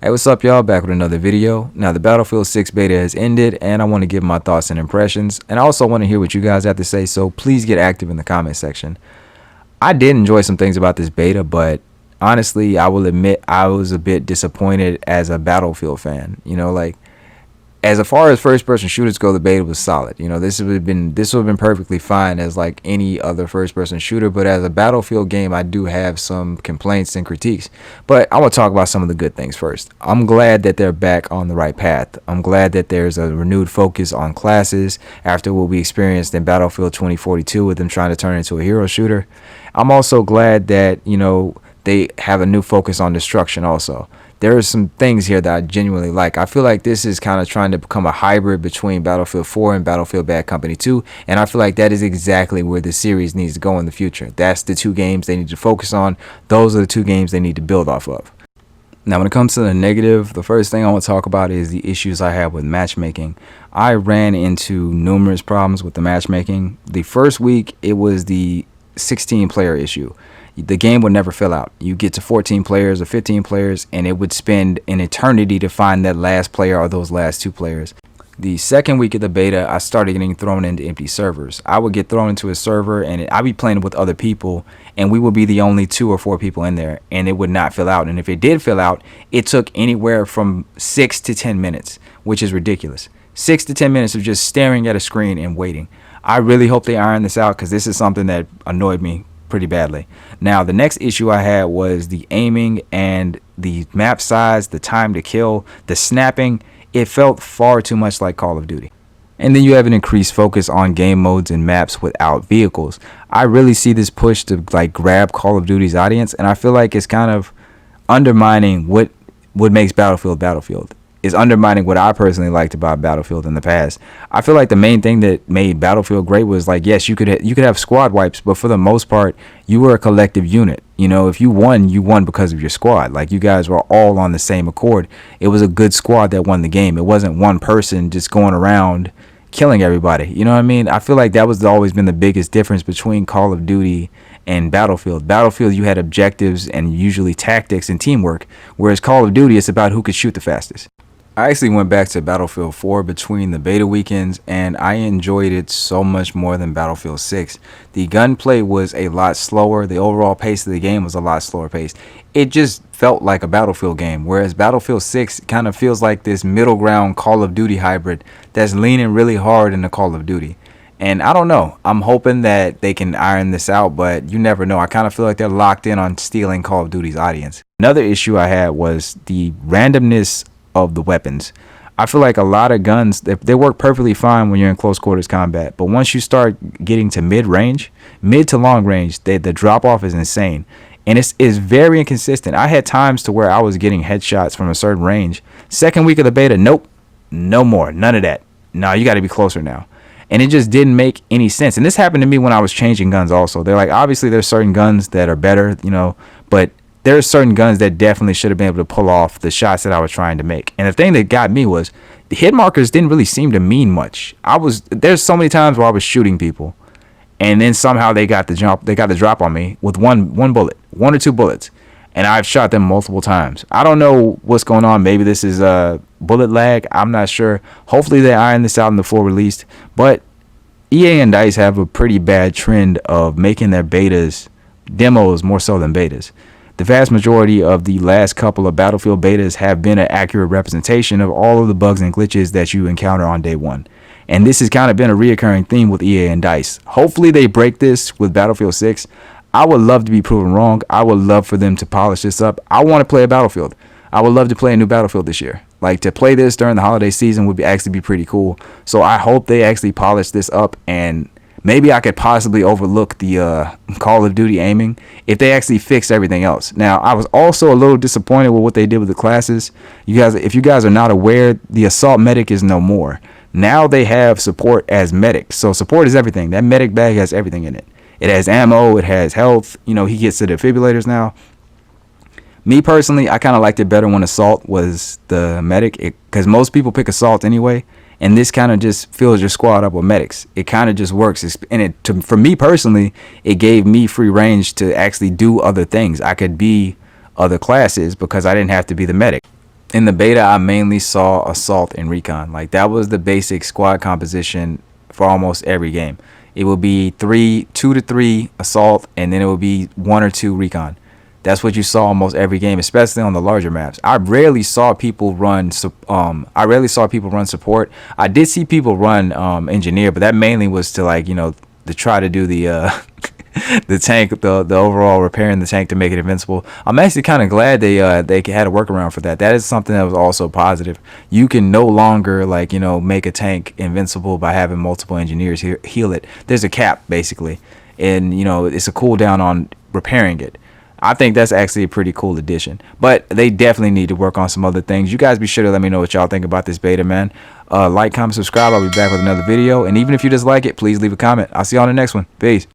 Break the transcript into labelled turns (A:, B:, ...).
A: Hey, what's up, y'all? Back with another video. Now, the Battlefield 6 beta has ended, and I want to give my thoughts and impressions, and I also want to hear what you guys have to say, so please get active in the comment section. I did enjoy some things about this beta, but honestly, I will admit I was a bit disappointed as a Battlefield fan. As far as first person shooters go, the beta was solid. This would have been perfectly fine as like any other first person shooter, but as a Battlefield game, I do have some complaints and critiques. But I want to talk about some of the good things first. I'm glad that they're back on the right path. I'm glad that there's a renewed focus on classes after what we experienced in Battlefield 2042 with them trying to turn it into a hero shooter. I'm also glad that, they have a new focus on destruction also. There are some things here that I genuinely like. I feel like this is kind of trying to become a hybrid between Battlefield 4 and Battlefield Bad Company 2, and I feel like that is exactly where the series needs to go in the future. That's the two games they need to focus on. Those are the two games they need to build off of. Now, when it comes to the negative, the first thing I want to talk about is the issues I have with matchmaking. I ran into numerous problems with the matchmaking. The first week, it was the 16-player issue. The game would never fill out. You get to 14 players or 15 players, and it would spend an eternity to find that last player or those last two players. The second week of the beta, I started getting thrown into empty servers. I would get thrown into a server, and I'd be playing with other people, and we would be the only 2 or 4 people in there, and it would not fill out. And if it did fill out, it took anywhere from 6 to 10 minutes, which is ridiculous. 6 to 10 minutes of just staring at a screen and waiting. I really hope they iron this out, because this is something that annoyed me pretty badly. Now, the next issue I had was the aiming and the map size, the time to kill, the snapping. It felt far too much like Call of Duty. And then you have an increased focus on game modes and maps without vehicles. I really see this push to like grab Call of Duty's audience, and I feel like it's kind of undermining what makes Battlefield. Is undermining what I personally liked about Battlefield in the past. I feel like the main thing that made Battlefield great was like, yes, you could have squad wipes, but for the most part, you were a collective unit. If you won because of your squad. Like, you guys were all on the same accord. It was a good squad that won the game. It wasn't one person just going around killing everybody. You know what I mean? I feel like that was always been the biggest difference between Call of Duty and Battlefield. Battlefield, you had objectives and usually tactics and teamwork, whereas Call of Duty, it's about who could shoot the fastest. I actually went back to Battlefield 4 between the beta weekends, and I enjoyed it so much more than Battlefield 6. The gunplay was a lot slower. The overall pace of the game was a lot slower paced. It just felt like a Battlefield game, whereas Battlefield 6 kind of feels like this middle ground Call of Duty hybrid that's leaning really hard into Call of Duty. And I don't know. I'm hoping that they can iron this out, but you never know. I kind of feel like they're locked in on stealing Call of Duty's audience. Another issue I had was the randomness of the weapons. I feel like a lot of guns, they work perfectly fine when you're in close quarters combat, but once you start getting to mid to long range, the drop off is insane, and it's very inconsistent. I had times to where I was getting headshots from a certain range. Second week of the beta, nope, no more, none of that. No, you got to be closer now. And it just didn't make any sense. And this happened to me when I was changing guns also. They're like, obviously there's certain guns that are better, but there are certain guns that definitely should have been able to pull off the shots that I was trying to make. And the thing that got me was the hit markers didn't really seem to mean much. There's so many times where I was shooting people, and then somehow they got the drop on me with one bullet, 1 or 2 bullets, and I've shot them multiple times. I don't know what's going on. Maybe this is bullet lag. I'm not sure. Hopefully they iron this out in the full release. But EA and DICE have a pretty bad trend of making their demos more so than betas. The vast majority of the last couple of Battlefield betas have been an accurate representation of all of the bugs and glitches that you encounter on day one. And this has kind of been a reoccurring theme with EA and DICE. Hopefully they break this with Battlefield 6. I would love to be proven wrong. I would love for them to polish this up. I want to play a Battlefield. I would love to play a new Battlefield this year. Like, to play this during the holiday season would actually be pretty cool. So I hope they actually polish this up, and maybe I could possibly overlook the Call of Duty aiming if they actually fix everything else. Now, I was also a little disappointed with what they did with the classes. If you guys are not aware, the Assault Medic is no more. Now they have support as medic. So support is everything. That medic bag has everything in it. It has ammo. It has health. He gets the defibrillators now. Me personally, I kind of liked it better when Assault was the medic, because most people pick Assault anyway. And this kind of just fills your squad up with medics. It kind of just works. For me personally, it gave me free range to actually do other things. I could be other classes because I didn't have to be the medic. In the beta, I mainly saw assault and recon. Like that was the basic squad composition for almost every game. It would be 2 to 3 assault, and then it would be 1 or 2 recon. That's what you saw almost every game, especially on the larger maps. I rarely saw people run. Support. I did see people run engineer, but that mainly was to to try to do the the tank, the overall repairing the tank to make it invincible. I'm actually kind of glad they had a workaround for that. That is something that was also positive. You can no longer make a tank invincible by having multiple engineers heal it. There's a cap basically, and it's a cooldown on repairing it. I think that's actually a pretty cool addition, but they definitely need to work on some other things. You guys be sure to let me know what y'all think about this beta, man. Like, comment, subscribe. I'll be back with another video, and even if you dislike it, please leave a comment. I'll see you on the next one. Peace.